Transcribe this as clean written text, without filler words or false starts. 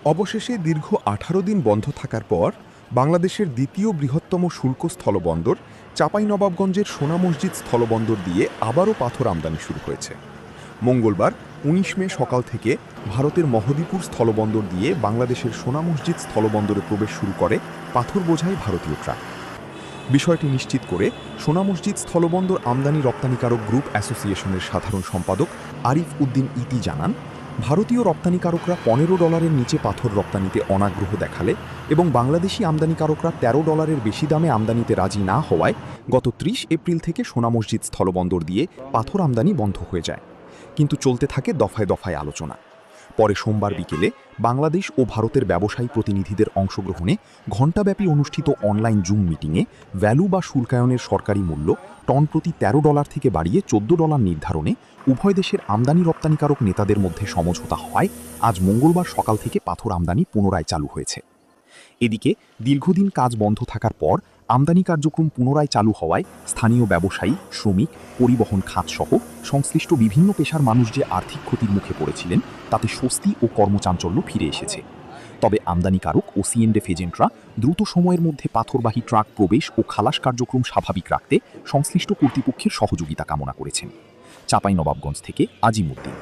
অবশেষে দীর্ঘ ১৮ দিন বন্ধ থাকার পর বাংলাদেশের দ্বিতীয় বৃহত্তম শুল্ক স্থলবন্দর চাঁপাইনবাবগঞ্জের সোনা মসজিদ স্থলবন্দর দিয়ে আবারও পাথর আমদানি শুরু হয়েছে। মঙ্গলবার ১৯ মে সকাল থেকে ভারতের মহদীপুর স্থলবন্দর দিয়ে বাংলাদেশের সোনা মসজিদ স্থলবন্দরে প্রবেশ শুরু করে পাথর বোঝাই ভারতীয় ট্রাক। বিষয়টি নিশ্চিত করে সোনা মসজিদ স্থলবন্দর আমদানি রপ্তানিকারক গ্রুপ অ্যাসোসিয়েশনের সাধারণ সম্পাদক আরিফ উদ্দিন ইতি জানান, ভারতীয় রপ্তানিকারকরা $15 নিচে পাথর রপ্তানিতে অনাগ্রহ দেখালে এবং বাংলাদেশি আমদানিকারকরা $13 বেশি দামে আমদানিতে রাজি না হওয়ায় গত ৩০ এপ্রিল থেকে সোনা মসজিদ স্থলবন্দর দিয়ে পাথর আমদানি বন্ধ হয়ে যায়। কিন্তু চলতে থাকে দফায় দফায় আলোচনা। পরে সোমবার বিকেলে বাংলাদেশ ও ভারতের ব্যবসায়ী প্রতিনিধিদের অংশগ্রহণে ঘণ্টাব্যাপী অনুষ্ঠিত অনলাইন জুম মিটিংয়ে ভ্যালু বা শুল্কায়নের সরকারি মূল্য টন প্রতি $13 থেকে বাড়িয়ে $14 নির্ধারণে উভয় দেশের আমদানি রপ্তানিকারক নেতাদের মধ্যে সমঝোতা হয়। আজ মঙ্গলবার সকাল থেকে পাথর আমদানি পুনরায় চালু হয়েছে। এদিকে দীর্ঘদিন কাজ বন্ধ থাকার পর আমদানি কার্যক্রম পুনরায় চালু হওয়ায় স্থানীয় ব্যবসায়ী, শ্রমিক, পরিবহন খাতসহ সংশ্লিষ্ট বিভিন্ন পেশার মানুষ যে আর্থিক ক্ষতির মুখে পড়েছিলেন তাতে স্বস্তি ও কর্মচাঞ্চল্য ফিরে এসেছে। তবে আমদানিকারক ও সিএনডএফ এজেন্টরা দ্রুত সময়ের মধ্যে পাথরবাহী ট্রাক প্রবেশ ও খালাস কার্যক্রম স্বাভাবিক রাখতে সংশ্লিষ্ট কর্তৃপক্ষের সহযোগিতা কামনা করেছেন। চাঁপাইনবাবগঞ্জ থেকে আজিম উদ্দিন।